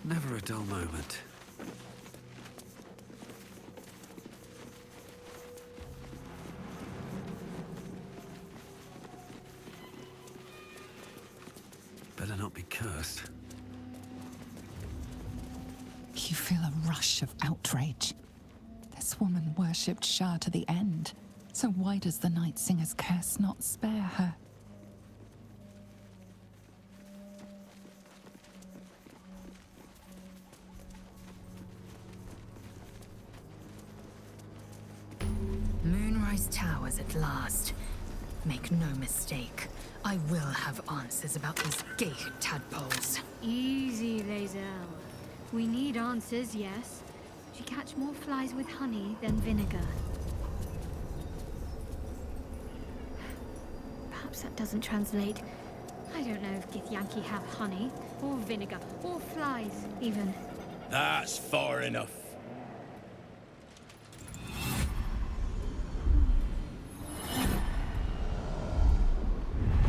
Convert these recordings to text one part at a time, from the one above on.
Never a dull moment. Better not be cursed. You feel a rush of outrage. This woman worshipped Shah to the end. So why does the Night Singer's curse not spare her? Moonrise Towers at last. Make no mistake, I will have answers about these Gale tadpoles. Easy, Lae'zel. We need answers, yes. She catch more flies with honey than vinegar. Perhaps that doesn't translate. I don't know if githyanki have honey, or vinegar, or flies, even. That's far enough.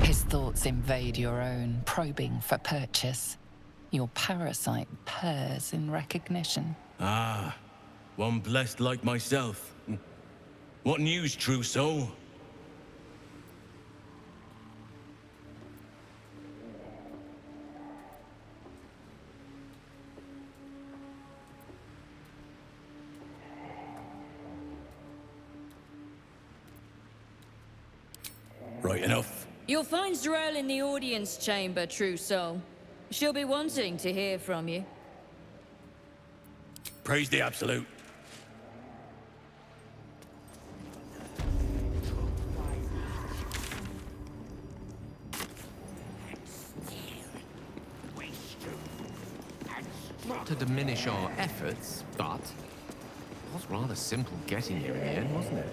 His thoughts invade your own, probing for purchase. Your parasite purrs in recognition. Ah, one blessed like myself. What news, true soul? Right enough. You'll find Z'rell in the audience chamber, true soul. She'll be wanting to hear from you. Praise the Absolute. Not to diminish our efforts, but it was rather simple getting here in the end, wasn't it?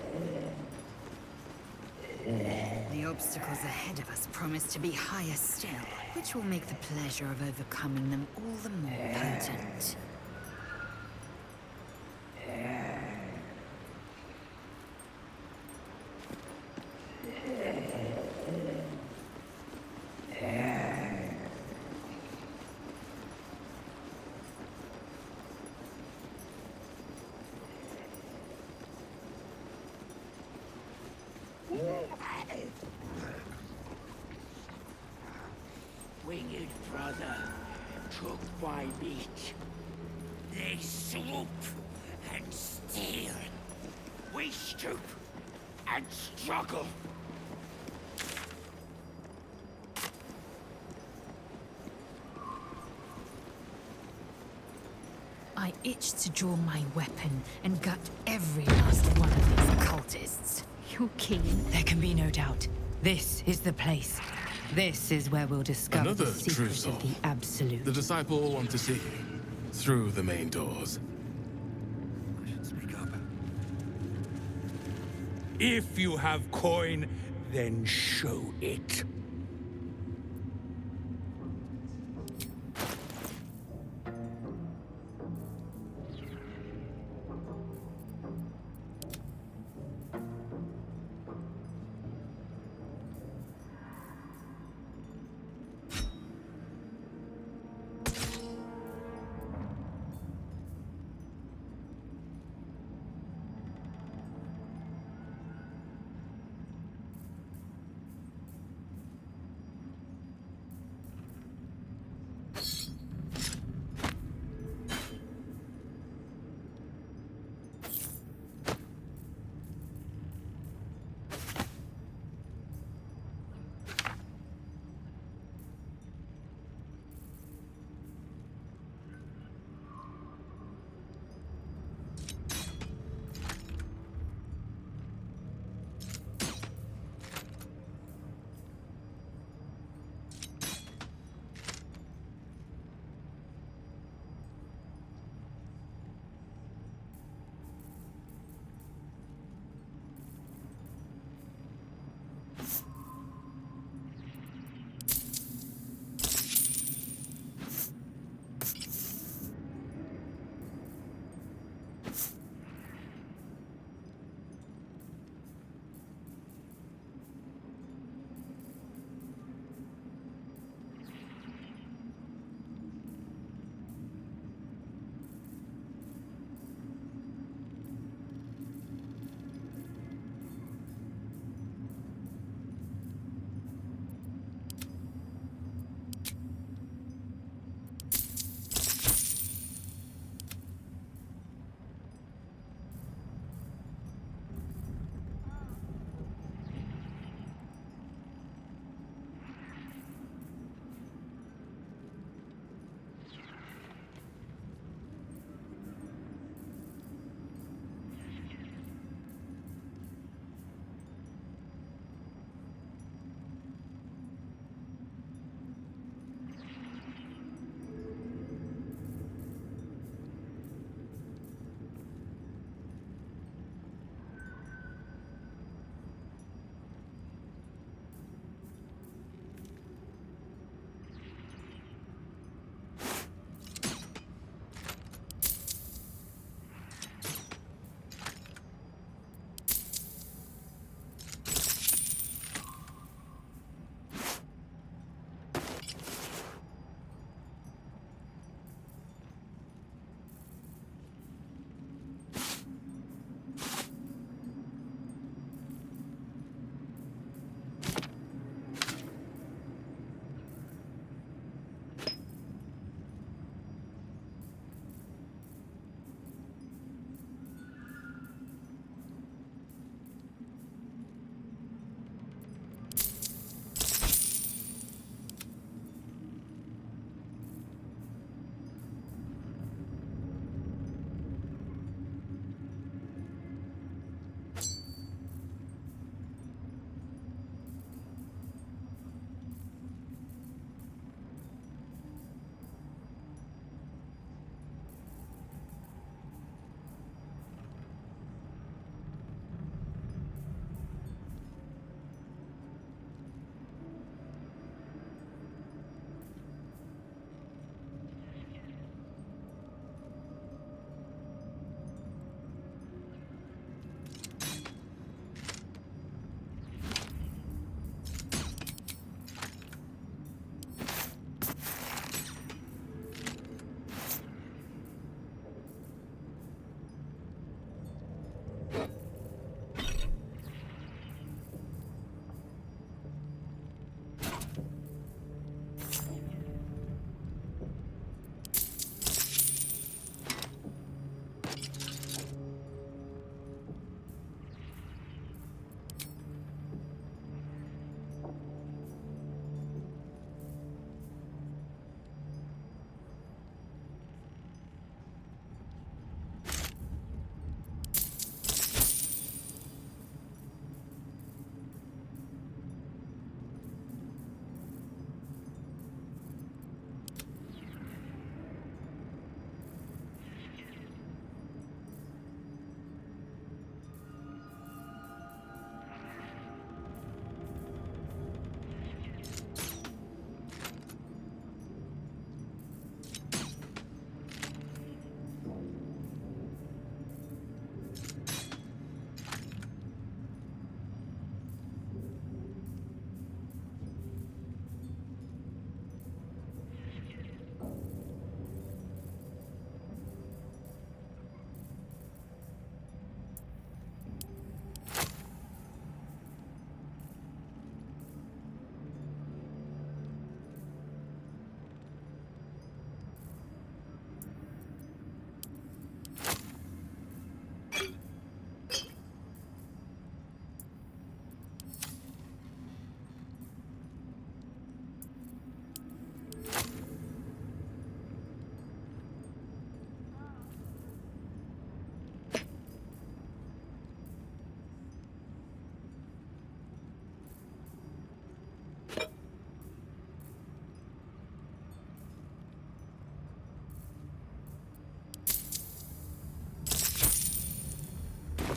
The obstacles ahead of us promise to be higher still, which will make the pleasure of overcoming them all the more potent. Winged brother, took by beat. They swoop and steal. We stoop and struggle. I itch to draw my weapon and gut every last one of these cultists. You're keen. There can be no doubt. This is the place. This is where we'll discover Another the true secret soul. of the Absolute. The disciple will want to see you through the main doors. I should speak up. If you have coin, then show it.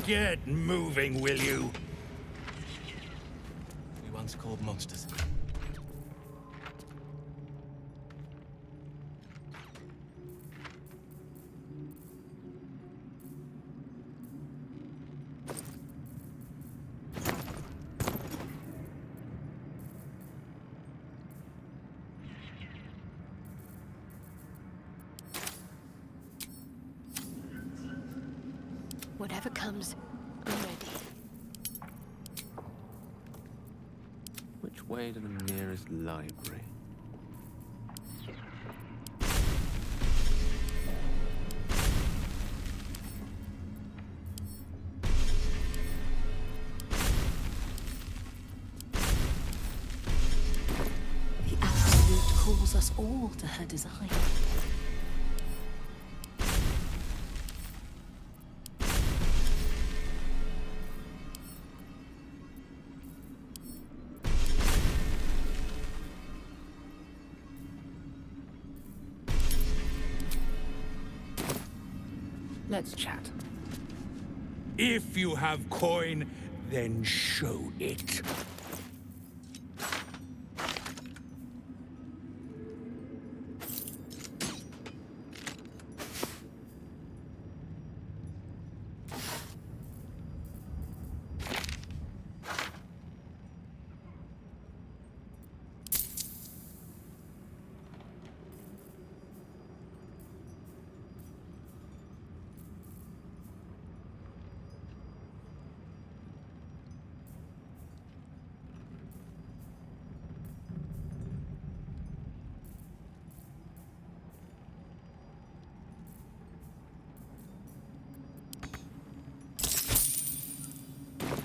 Get moving, will you? We once called monsters. Whatever comes, I'm ready. Which way to the nearest library? The Absolute calls us all to her design. Let's chat. If you have coin, then show it.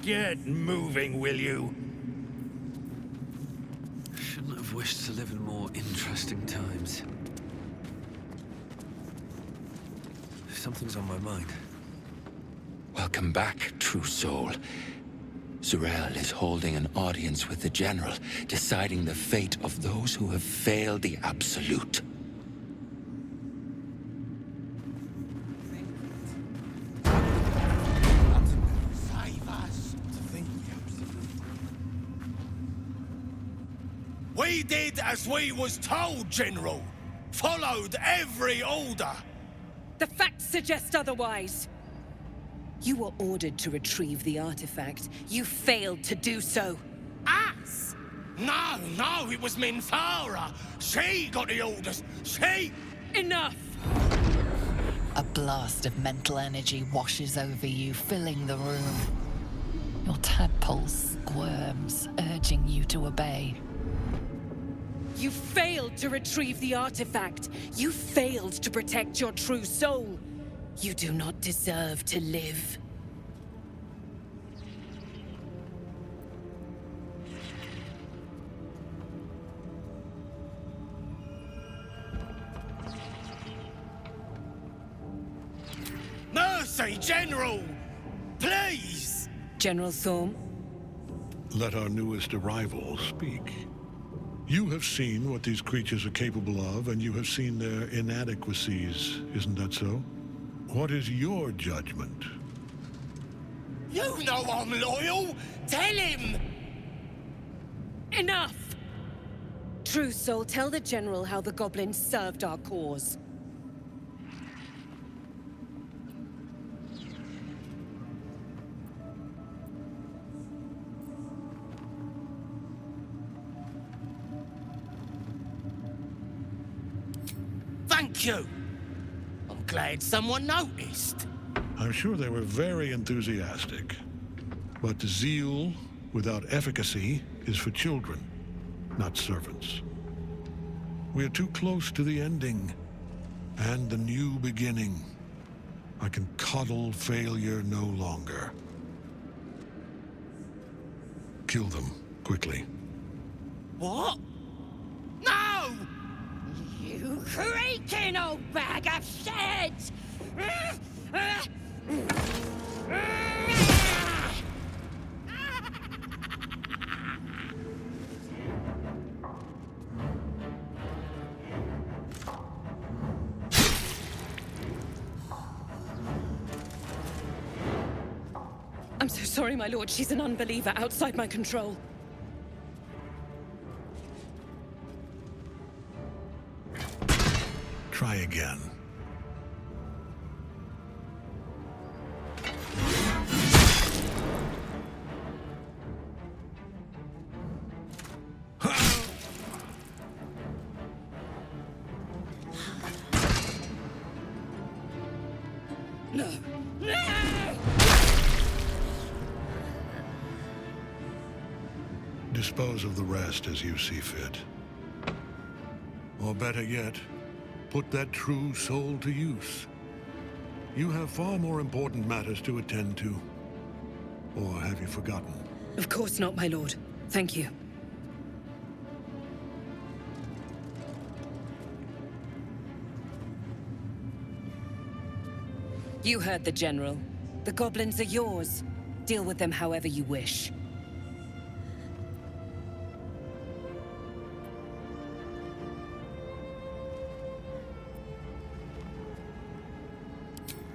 Get moving, will you? Shouldn't have wished to live in more interesting times. Something's on my mind. Welcome back, true soul. Zurael is holding an audience with the General, deciding the fate of those who have failed the Absolute. We did as we was told, General. Followed every order. The facts suggest otherwise. You were ordered to retrieve the artifact. You failed to do so. Us? No, it was Minthara. She got the orders. She... Enough! A blast of mental energy washes over you, filling the room. Your tadpoles squirms, urging you to obey. You failed to retrieve the artifact. You failed to protect your true soul. You do not deserve to live. Mercy, General! Please! General Thorm? Let our newest arrival speak. You have seen what these creatures are capable of, and you have seen their inadequacies, isn't that so? What is your judgment? You know I'm loyal! Tell him! Enough! True soul, tell the General how the goblins served our cause. Thank you! I'm glad someone noticed. I'm sure they were very enthusiastic. But zeal without efficacy is for children, not servants. We are too close to the ending and the new beginning. I can coddle failure no longer. Kill them, quickly. What? No! You creaking old bag of shit! I'm so sorry, my lord. She's an unbeliever outside my control. Try again. No. No! Dispose of the rest as you see fit. Or better yet, put that true soul to use. You have far more important matters to attend to. Or have you forgotten? Of course not, my lord. Thank you. You heard the General. The goblins are yours. Deal with them however you wish.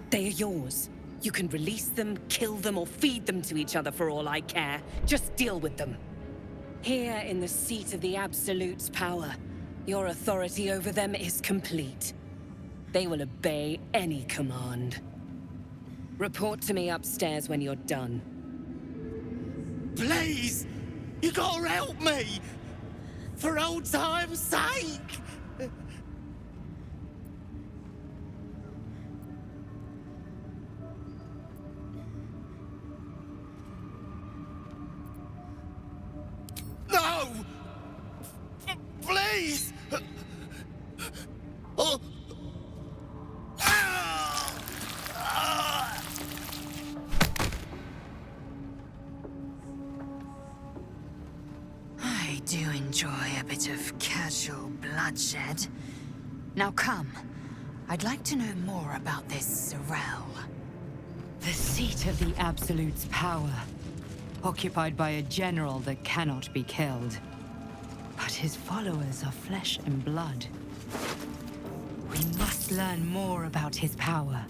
They are yours. You can release them, kill them, or feed them to each other for all I care. Just deal with them. Here in the seat of the Absolute's power, your authority over them is complete. They will obey any command. Report to me upstairs when you're done. Please! You gotta help me! For old time's sake! No! Please! Oh! I do enjoy a bit of casual bloodshed. Now come. I'd like to know more about this Z'rell. The seat of the Absolute's power. Occupied by a general that cannot be killed. But his followers are flesh and blood. We must learn more about his power.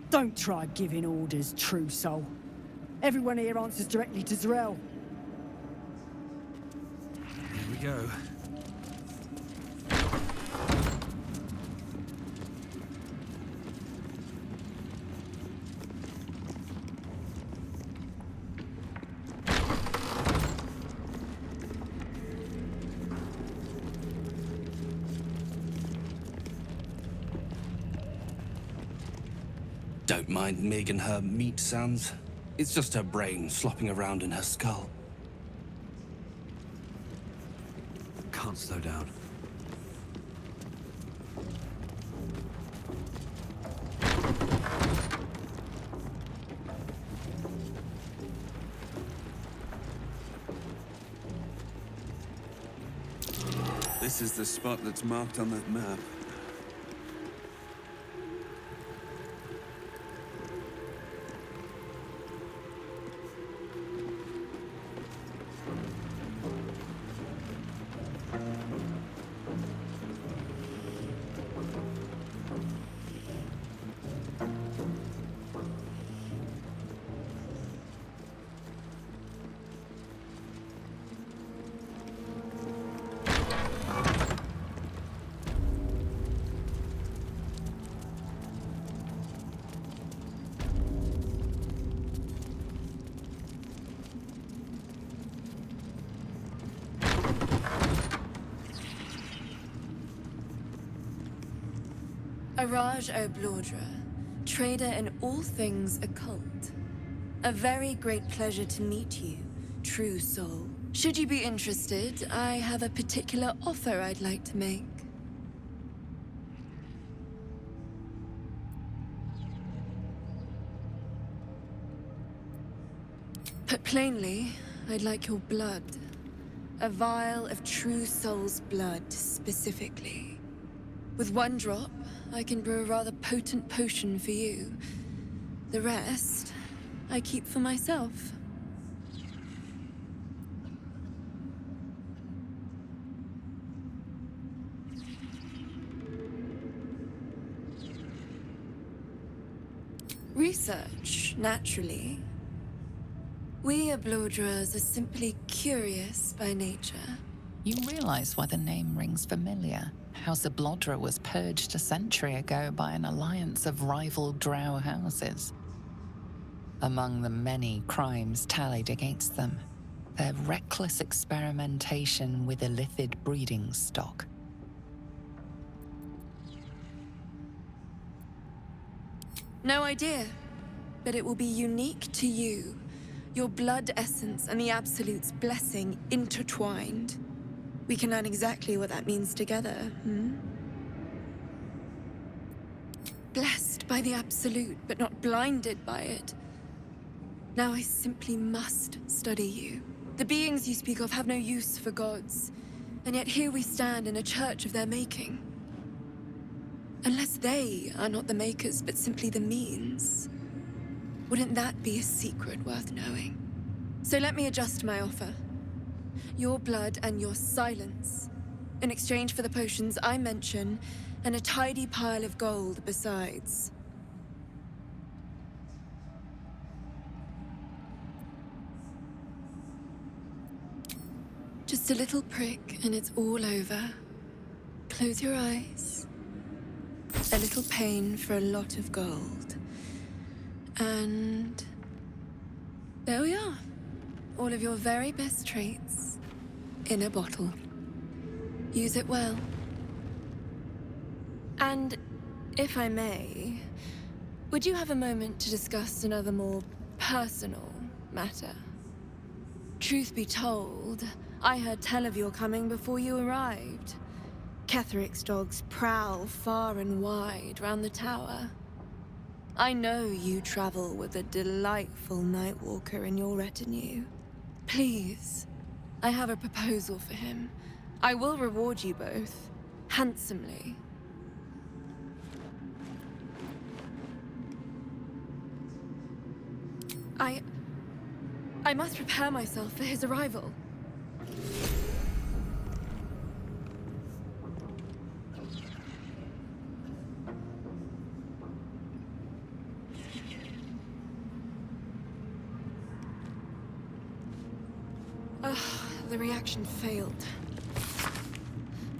Don't try giving orders, true soul. Everyone here answers directly to Z'rell. Here we go. Don't mind Mig and her meat sounds. It's just her brain flopping around in her skull. Can't slow down. This is the spot that's marked on that map. Araj O'Blordra, trader in all things occult. A very great pleasure to meet you, true soul. Should you be interested, I have a particular offer I'd like to make. Put plainly, I'd like your blood. A vial of true soul's blood, specifically. With one drop, I can brew a rather potent potion for you. The rest, I keep for myself. Research, naturally. We Ablodras are simply curious by nature. You realize why the name rings familiar. House Ablodra was purged a century ago by an alliance of rival drow houses. Among the many crimes tallied against them, their reckless experimentation with illithid breeding stock. No idea, but it will be unique to you. Your blood essence and the Absolute's blessing intertwined. We can learn exactly what that means together, Blessed by the Absolute, but not blinded by it. Now I simply must study you. The beings you speak of have no use for gods, and yet here we stand in a church of their making. Unless they are not the makers, but simply the means, wouldn't that be a secret worth knowing? So let me adjust my offer. Your blood and your silence, in exchange for the potions I mention, and a tidy pile of gold besides. Just a little prick and it's all over. Close your eyes. A little pain for a lot of gold. And there we are. All of your very best traits in a bottle. Use it well. And if I may, would you have a moment to discuss another more personal matter? Truth be told, I heard tell of your coming before you arrived. Ketheric's dogs prowl far and wide round the tower. I know you travel with a delightful Nightwalker in your retinue. Please, I have a proposal for him. I will reward you both, handsomely. I must prepare myself for his arrival. The reaction failed.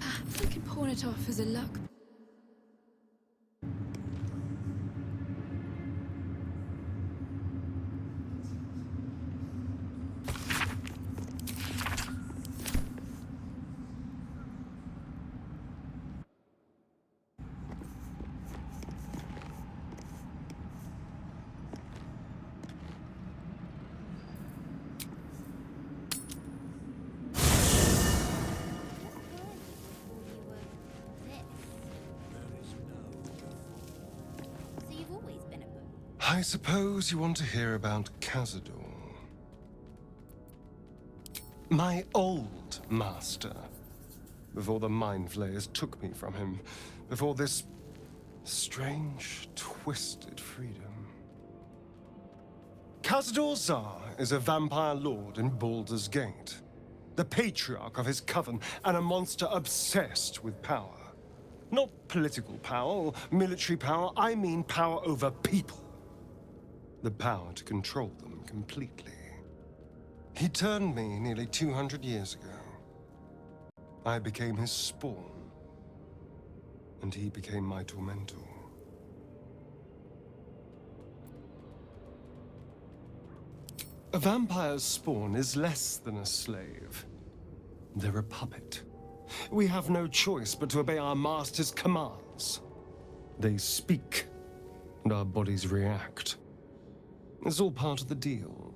Perhaps I can pawn it off as a luck. I suppose you want to hear about Cazador. My old master. Before the mind flayers took me from him. Before this strange, twisted freedom. Cazador Zar is a vampire lord in Baldur's Gate. The patriarch of his coven and a monster obsessed with power. Not political power or military power, I mean power over people. The power to control them completely. He turned me nearly 200 years ago. I became his spawn, and he became my tormentor. A vampire's spawn is less than a slave. They're a puppet. We have no choice but to obey our master's commands. They speak, and our bodies react. It's all part of the deal.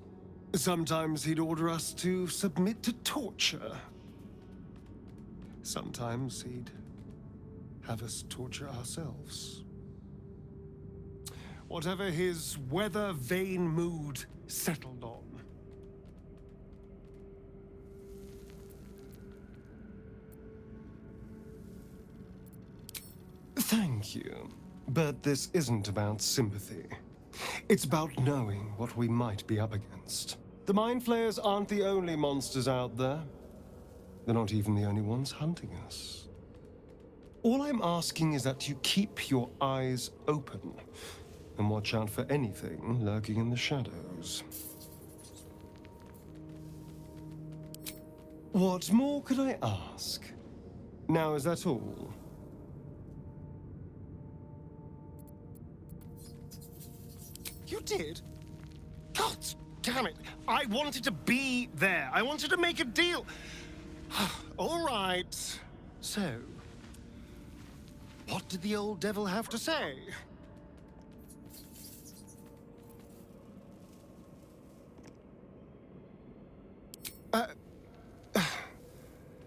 Sometimes he'd order us to submit to torture. Sometimes he'd have us torture ourselves. Whatever his weather-vane mood settled on. Thank you. But this isn't about sympathy. It's about knowing what we might be up against. The mind flayers aren't the only monsters out there. They're not even the only ones hunting us. All I'm asking is that you keep your eyes open and watch out for anything lurking in the shadows. What more could I ask? Now, is that all? You did? God damn it. I wanted to be there. I wanted to make a deal. All right. So, what did the old devil have to say?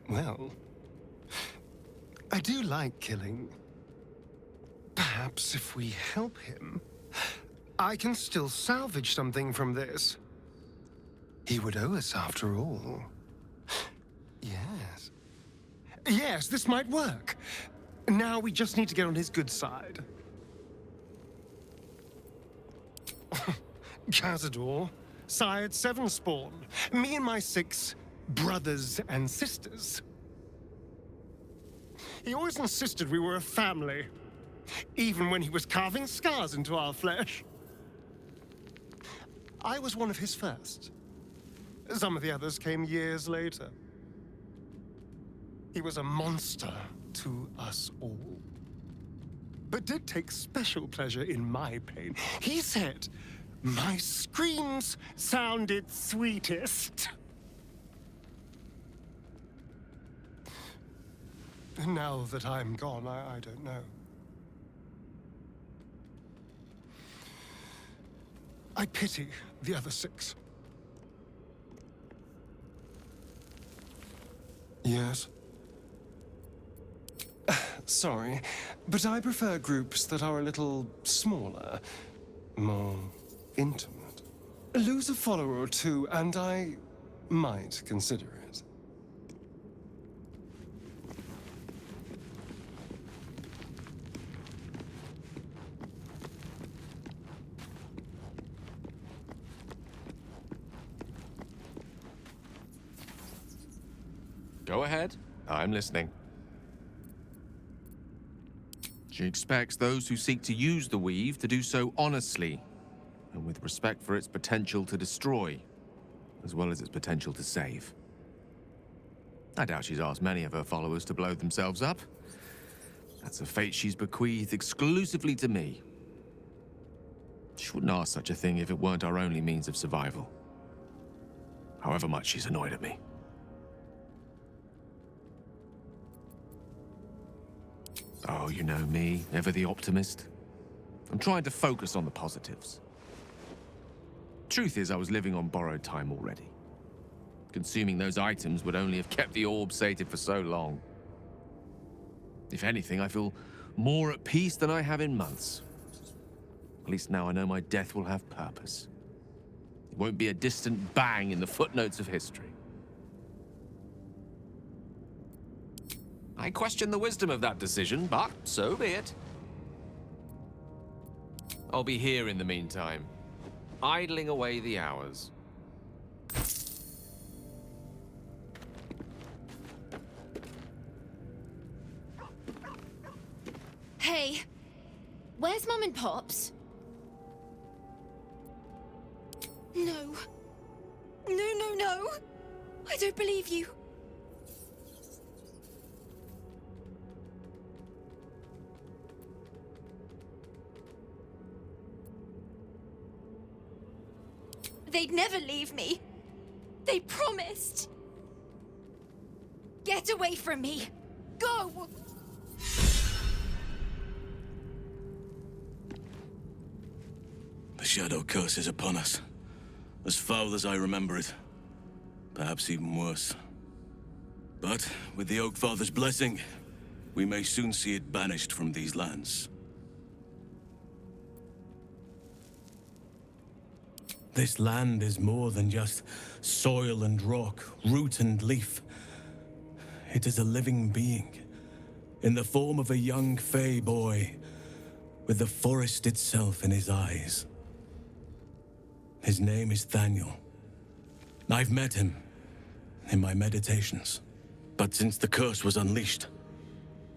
Well, I do like killing. Perhaps if we help him, I can still salvage something from this. He would owe us after all. Yes. Yes, this might work. Now we just need to get on his good side. Cazador, sired 7 spawn. Me and my 6 brothers and sisters. He always insisted we were a family, even when he was carving scars into our flesh. I was one of his first. Some of the others came years later. He was a monster to us all, but did take special pleasure in my pain. He said my screams sounded sweetest. Now that I'm gone, I don't know. I pity the other 6. Yes? Sorry, but I prefer groups that are a little smaller, more intimate. Lose a follower or 2, and I might consider it. Go ahead. I'm listening. She expects those who seek to use the weave to do so honestly, and with respect for its potential to destroy, as well as its potential to save. I doubt she's asked many of her followers to blow themselves up. That's a fate she's bequeathed exclusively to me. She wouldn't ask such a thing if it weren't our only means of survival. However much she's annoyed at me. Oh, you know me, ever the optimist. I'm trying to focus on the positives. Truth is, I was living on borrowed time already. Consuming those items would only have kept the orb sated for so long. If anything, I feel more at peace than I have in months. At least now I know my death will have purpose. It won't be a distant bang in the footnotes of history. I question the wisdom of that decision, but so be it. I'll be here in the meantime, idling away the hours. Hey, where's Mum and Pops? No. No. I don't believe you. They'd never leave me. They promised. Get away from me. Go! The Shadow Curse is upon us. As foul as I remember it. Perhaps even worse. But, with the Oak Father's blessing, we may soon see it banished from these lands. This land is more than just soil and rock, root and leaf. It is a living being. in the form of a young Fey boy, with the forest itself in his eyes. His name is Thaniel. I've met him in my meditations, but since the curse was unleashed,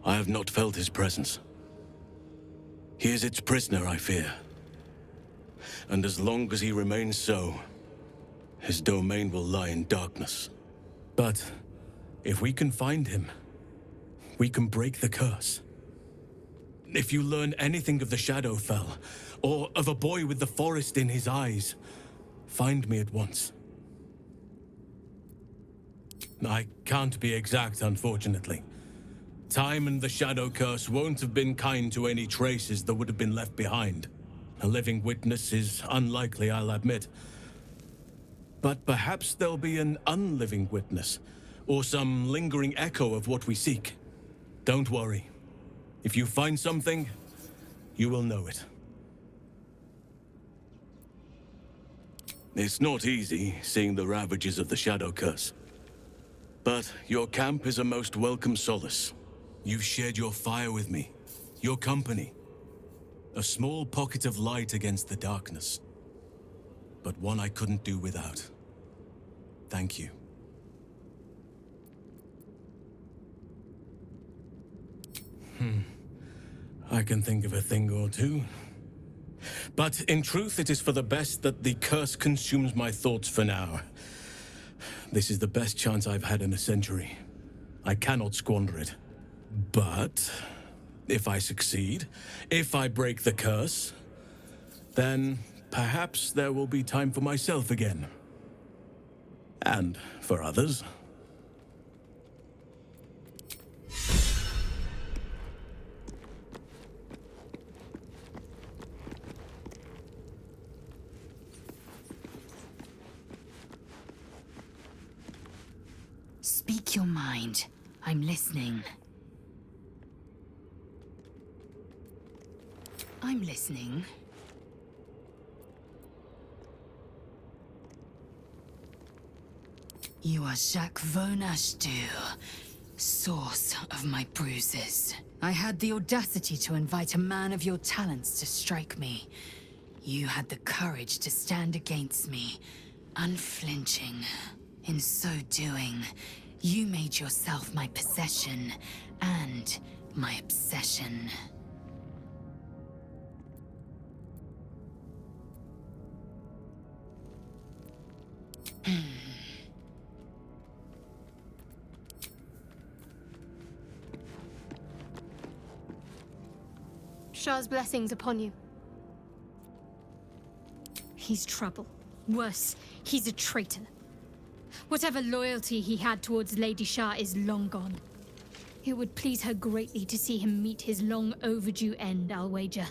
I have not felt his presence. He is its prisoner, I fear. And as long as he remains so, his domain will lie in darkness. But if we can find him, we can break the curse. If you learn anything of the Shadowfell, or of a boy with the forest in his eyes, find me at once. I can't be exact, unfortunately. Time and the Shadow Curse won't have been kind to any traces that would have been left behind. A living witness is unlikely, I'll admit. But perhaps there'll be an unliving witness, or some lingering echo of what we seek. Don't worry. If you find something, you will know it. It's not easy, seeing the ravages of the Shadow Curse. But your camp is a most welcome solace. You've shared your fire with me, your company. A small pocket of light against the darkness. But one I couldn't do without. Thank you. I can think of a thing or two. But in truth, it is for the best that the curse consumes my thoughts for now. This is the best chance I've had in a century. I cannot squander it. But if I succeed, if I break the curse, then perhaps there will be time for myself again. And for others. Speak your mind. I'm listening. I'm listening. You are Jacques Vonashdu, source of my bruises. I had the audacity to invite a man of your talents to strike me. You had the courage to stand against me, unflinching. In so doing, you made yourself my possession and my obsession. Shah's blessings upon you. He's trouble. Worse, he's a traitor. Whatever loyalty he had towards Lady Shah is long gone. It would please her greatly to see him meet his long overdue end, I'll wager.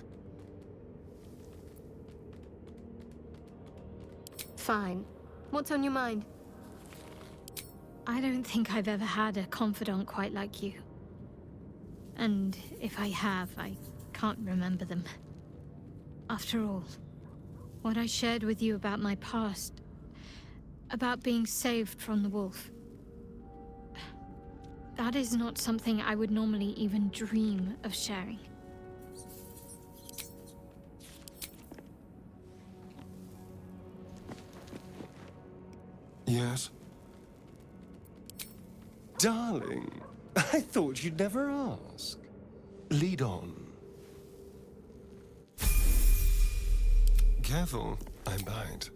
Fine. What's on your mind? I don't think I've ever had a confidant quite like you. And if I have, I can't remember them. After all, what I shared with you about my past, about being saved from the wolf, that is not something I would normally even dream of sharing. Yes? Darling, I thought you'd never ask. Lead on. Careful, I bite.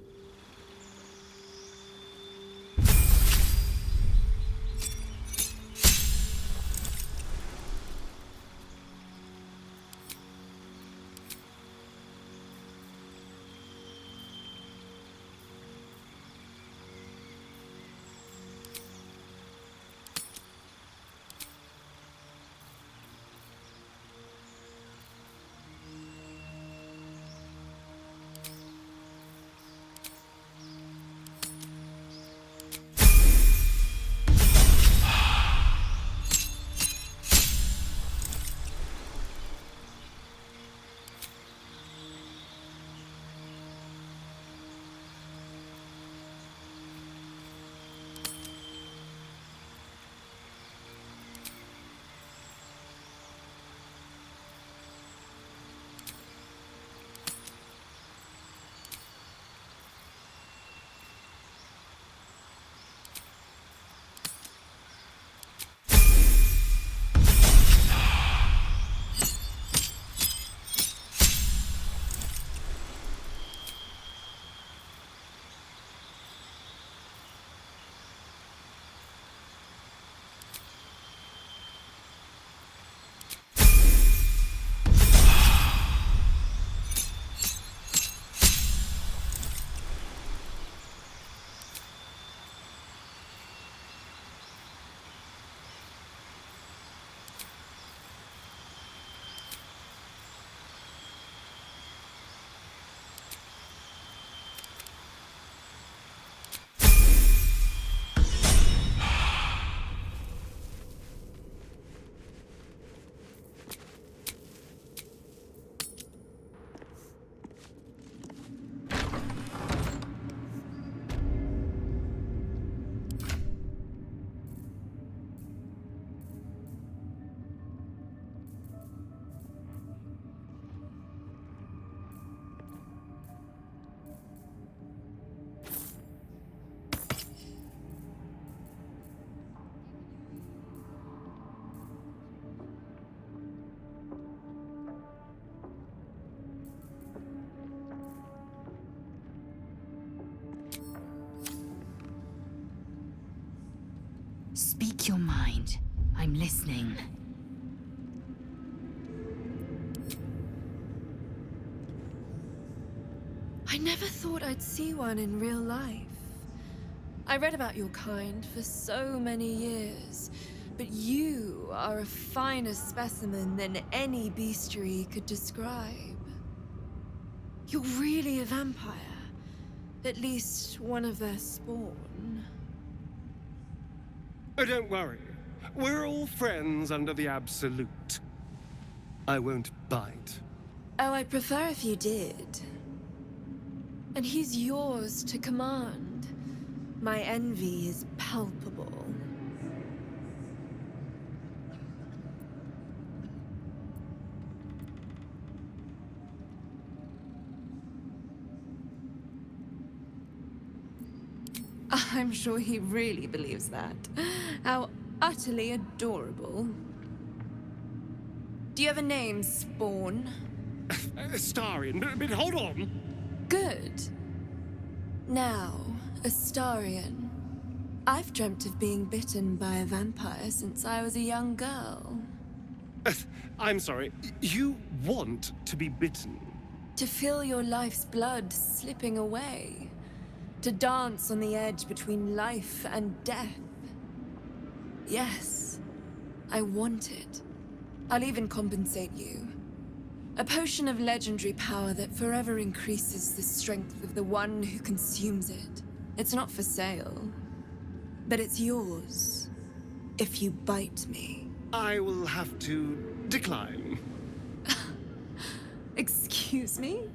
Speak your mind. I'm listening. I never thought I'd see one in real life. I read about your kind for so many years, but you are a finer specimen than any bestiary could describe. You're really a vampire. At least one of their spawn. Oh, don't worry. We're all friends under the Absolute. I won't bite. Oh, I'd prefer if you did. And he's yours to command. My envy is palpable. I'm sure he really believes that. How utterly adorable. Do you have a name, Spawn? Astarion, but hold on. Good. Now, Astarion. I've dreamt of being bitten by a vampire since I was a young girl. I'm sorry, you want to be bitten? To feel your life's blood slipping away. To dance on the edge between life and death. Yes, I want it. I'll even compensate you. A potion of legendary power that forever increases the strength of the one who consumes it. It's not for sale, but it's yours if you bite me. I will have to decline. Excuse me?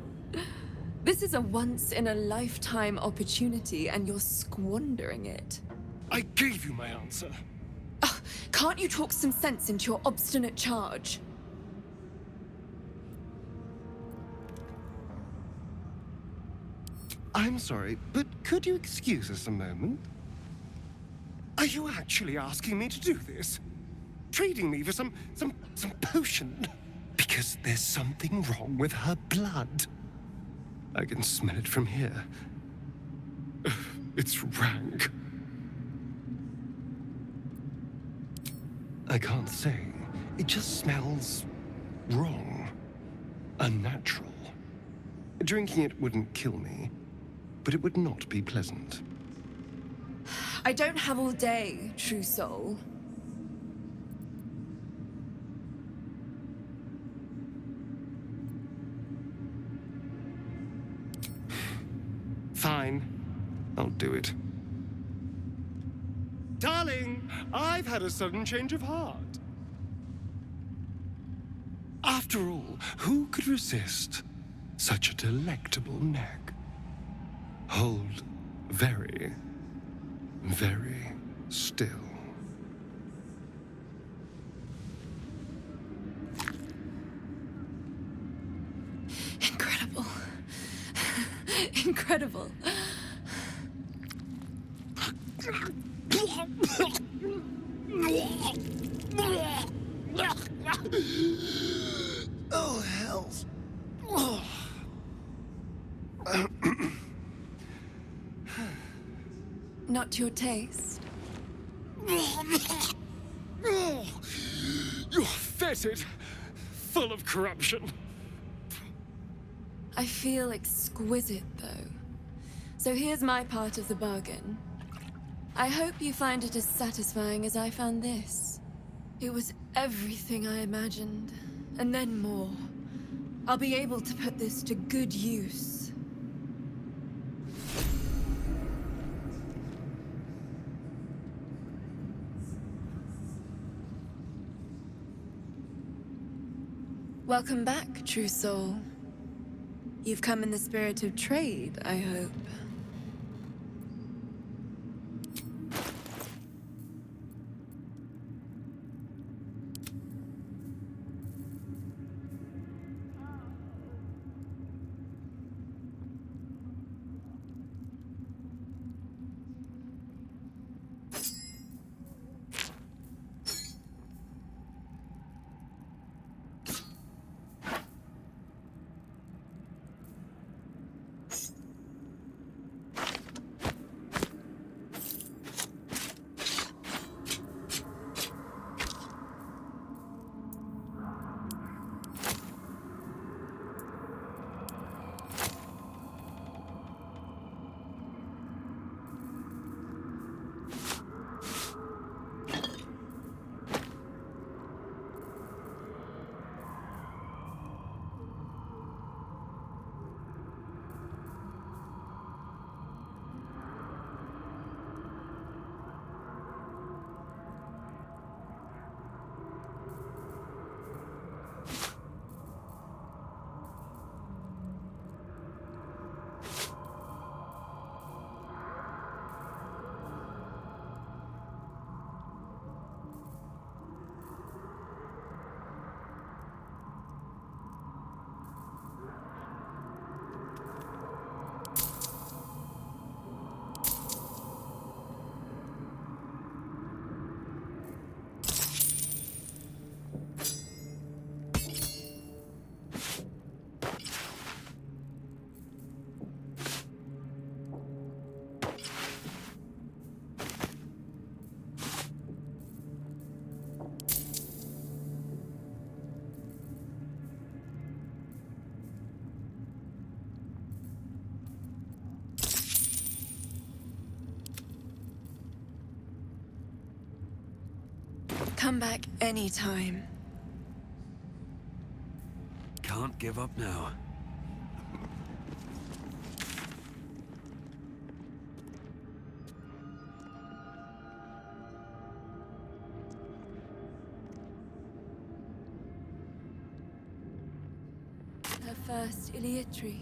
This is a once-in-a-lifetime opportunity, and you're squandering it. I gave you my answer. Can't you talk some sense into your obstinate charge? I'm sorry, but could you excuse us a moment? Are you actually asking me to do this? Trading me for some potion? Because there's something wrong with her blood. I can smell it from here. It's rank. I can't say. It just smells wrong. Unnatural. Drinking it wouldn't kill me, but it would not be pleasant. I don't have all day, true soul. Fine. I'll do it. Darling, I've had a sudden change of heart. After all, who could resist such a delectable neck? Hold very, very still. Incredible. Incredible. Oh, hells. Not to your taste. You're fetid, full of corruption. I feel exquisite, though. So here's my part of the bargain. I hope you find it as satisfying as I found this. It was everything I imagined, and then more. I'll be able to put this to good use. Welcome back, true soul. You've come in the spirit of trade, I hope. Come back anytime. Can't give up now. Her first illithid.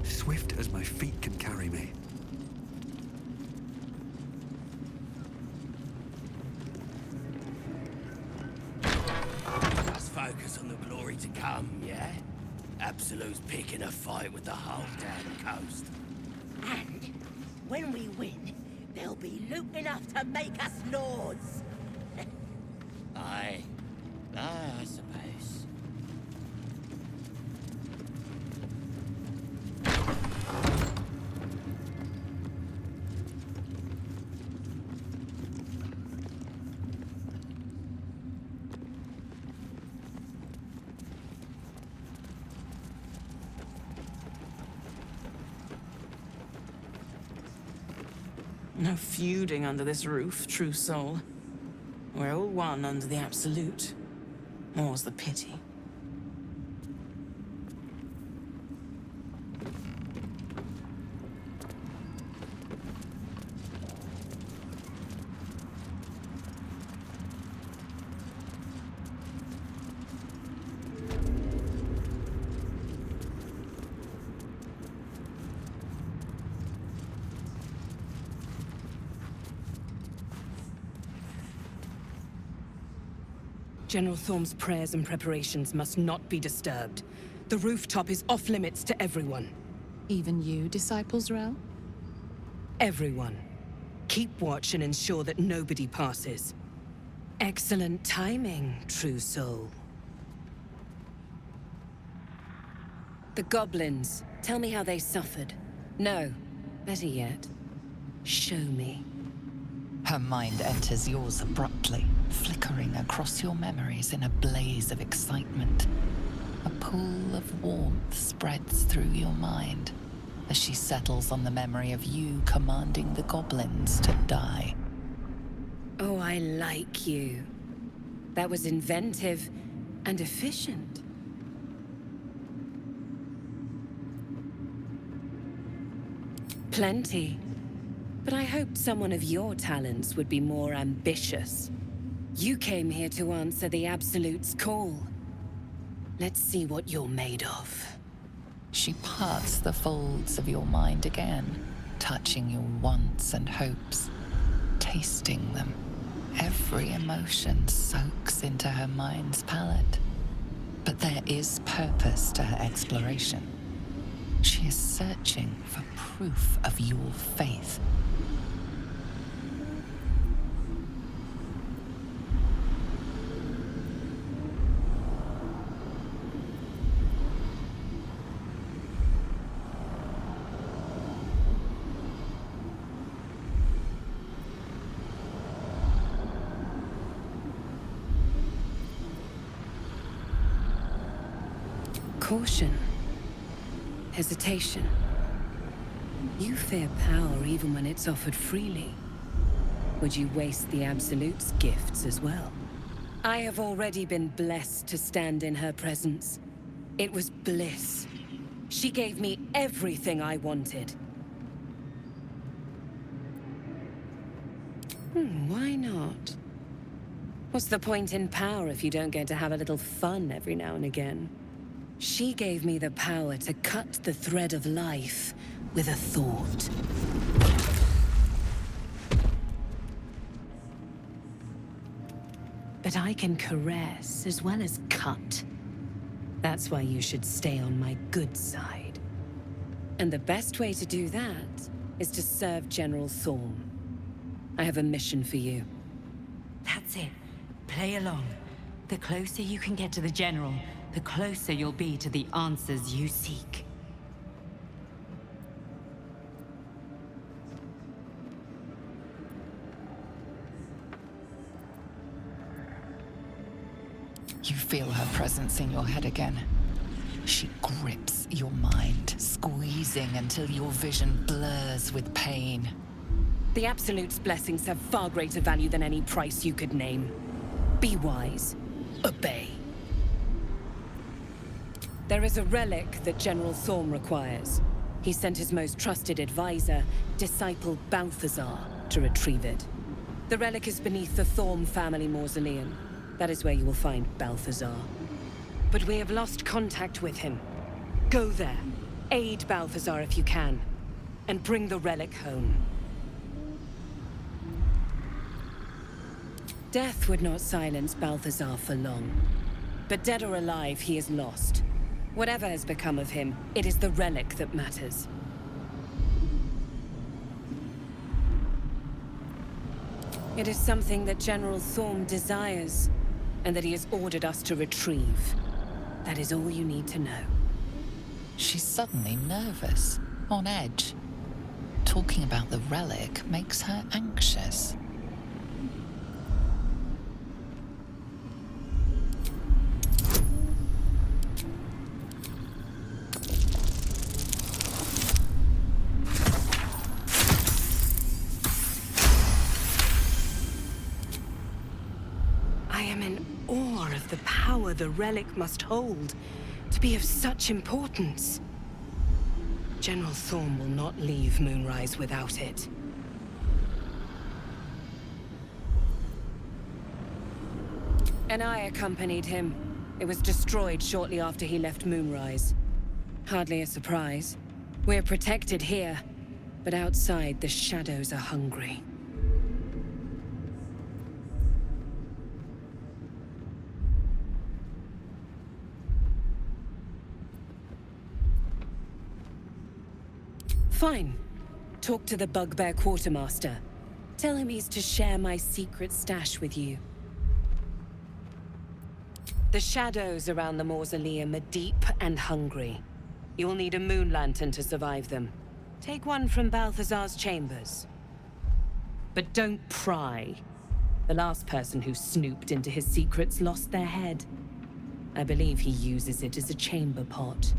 Swift as my feet can carry me. Let's focus on the glory to come, yeah? Absolute's picking a fight with the whole damn coast. And when we win, there'll be loot enough to make us lords. Aye. I suppose. No feuding under this roof, true soul. We're all one under the Absolute. More's the pity. General Thorm's prayers and preparations must not be disturbed. The rooftop is off limits to everyone. Even you, Disciples Rel? Everyone. Keep watch and ensure that nobody passes. Excellent timing, true soul. The goblins. Tell me how they suffered. No. Better yet, show me. Her mind enters yours abruptly, flickering across your memories in a blaze of excitement. A pool of warmth spreads through your mind as she settles on the memory of you commanding the goblins to die. Oh, I like you. That was inventive and efficient. Plenty. But I hoped someone of your talents would be more ambitious. You came here to answer the Absolute's call. Let's see what you're made of. She parts the folds of your mind again, touching your wants and hopes, tasting them. Every emotion soaks into her mind's palette. But there is purpose to her exploration. She is searching for proof of your faith. Caution. Hesitation. You fear power even when it's offered freely. Would you waste the Absolute's gifts as well? I have already been blessed to stand in her presence. It was bliss. She gave me everything I wanted. Why not? What's the point in power if you don't get to have a little fun every now and again? She gave me the power to cut the thread of life with a thought. But I can caress as well as cut. That's why you should stay on my good side. And the best way to do that is to serve General Thorm. I have a mission for you. That's it. Play along. The closer you can get to the General, the closer you'll be to the answers you seek. You feel her presence in your head again. She grips your mind, squeezing until your vision blurs with pain. The Absolute's blessings have far greater value than any price you could name. Be wise. Obey. There is a relic that General Thorm requires. He sent his most trusted advisor, disciple Balthazar, to retrieve it. The relic is beneath the Thorm family mausoleum. That is where you will find Balthazar. But we have lost contact with him. Go there, aid Balthazar if you can, and bring the relic home. Death would not silence Balthazar for long. But dead or alive, he is lost. Whatever has become of him, it is the relic that matters. It is something that General Thorm desires, and that he has ordered us to retrieve. That is all you need to know. She's suddenly nervous, on edge. Talking about the relic makes her anxious. I am in awe of the power the relic must hold to be of such importance. General Thorm will not leave Moonrise without it. And I accompanied him. It was destroyed shortly after he left Moonrise. Hardly a surprise. We're protected here, but outside the shadows are hungry. Fine. Talk to the Bugbear Quartermaster. Tell him he's to share my secret stash with you. The shadows around the mausoleum are deep and hungry. You'll need a moon lantern to survive them. Take one from Balthazar's chambers. But don't pry. The last person who snooped into his secrets lost their head. I believe he uses it as a chamber pot.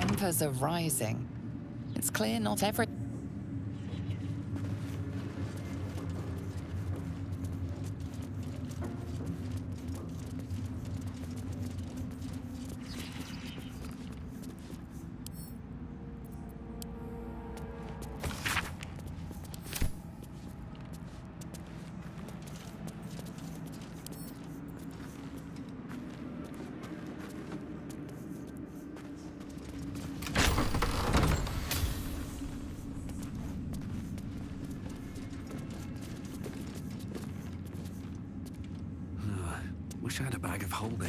Embers are rising. It's clear not every... Wish I had a bag of holding.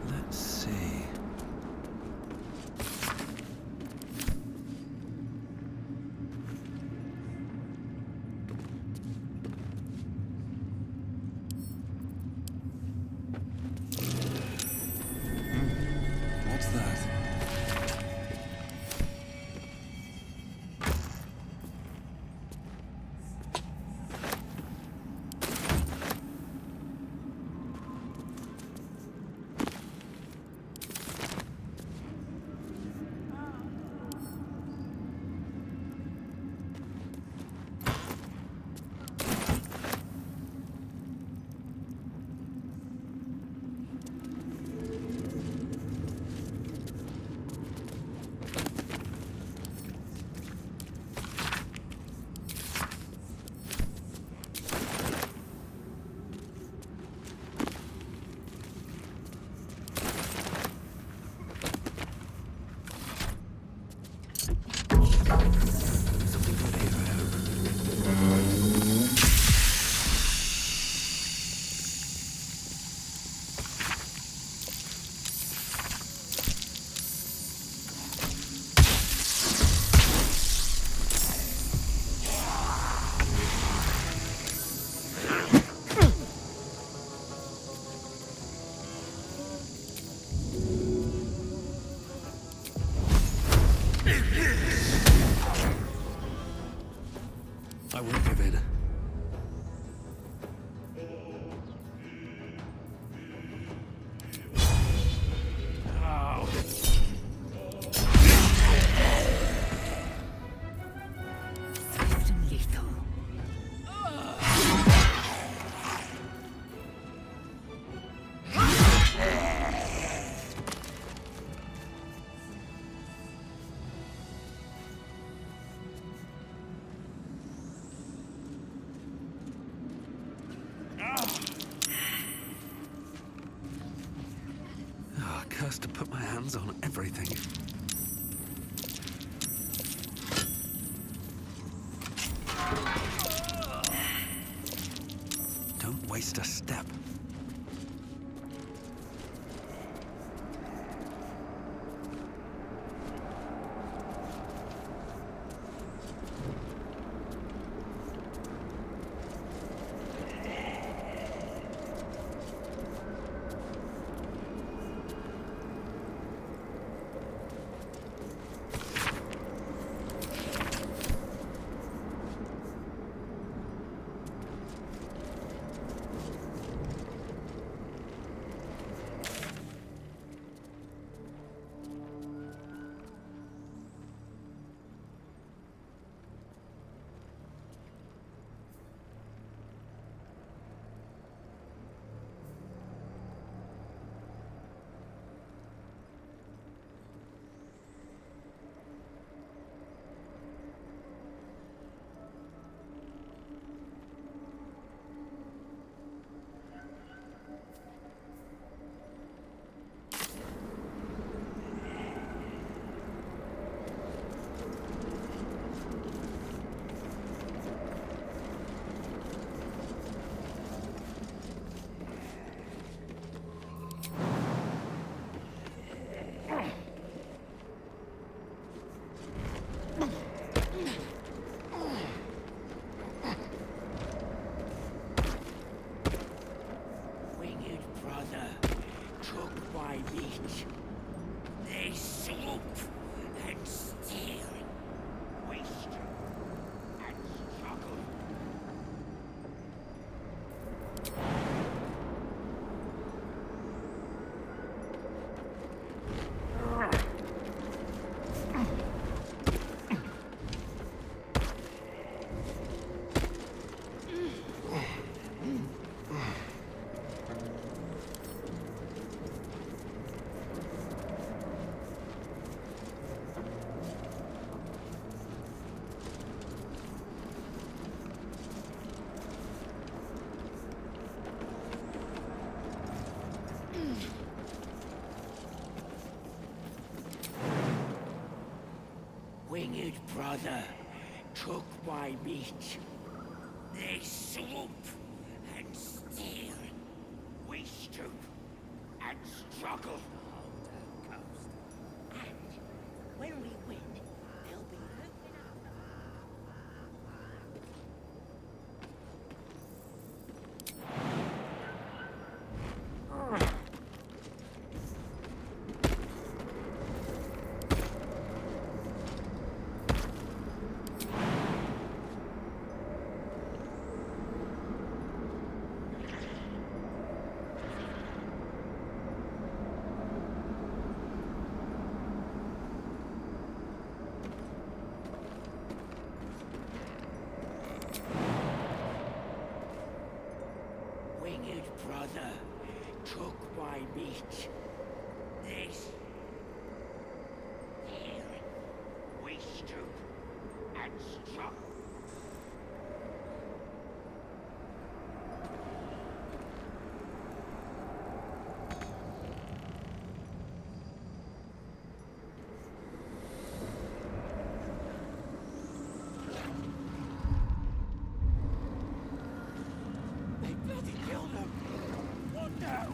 Let's see. curse to put my hands on everything. Don't waste a step. Winged brother took my meat. They swoop and steal. We stoop and struggle. And when we win, they'll be looking brother took my meat. This here we stoop and struggle. They bloody killed him. What now?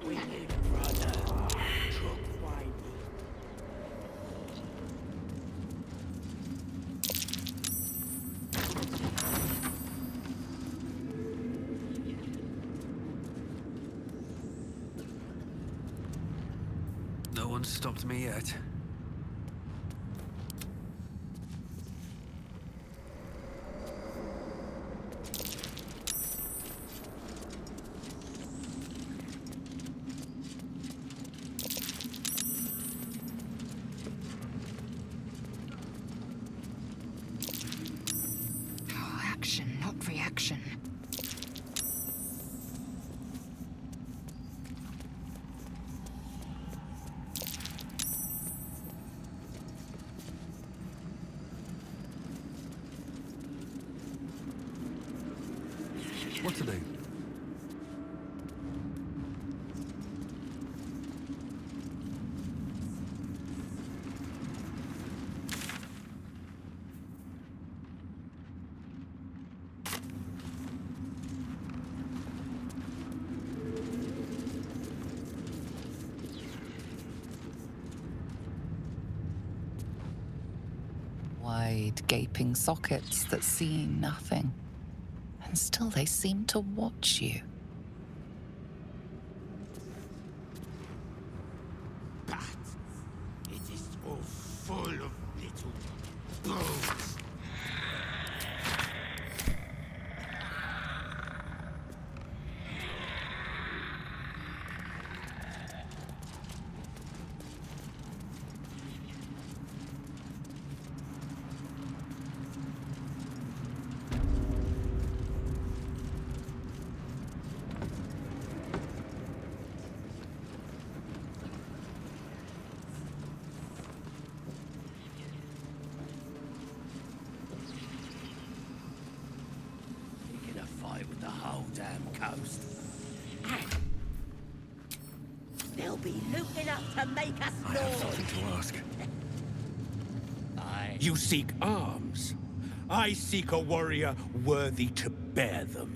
Winged brother took my No one stopped me yet. Oh, action, not reaction. What are they? Wide, gaping sockets that see nothing. And still they seem to watch you. But it is all full of little bugs. With the whole damn coast. They'll be looting up to make us I have something to ask. You seek arms. I seek a warrior worthy to bear them.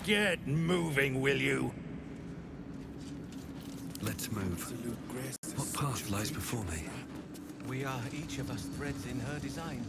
Get moving, will you? Let's move. What path lies before me? We are each of us threads in her design.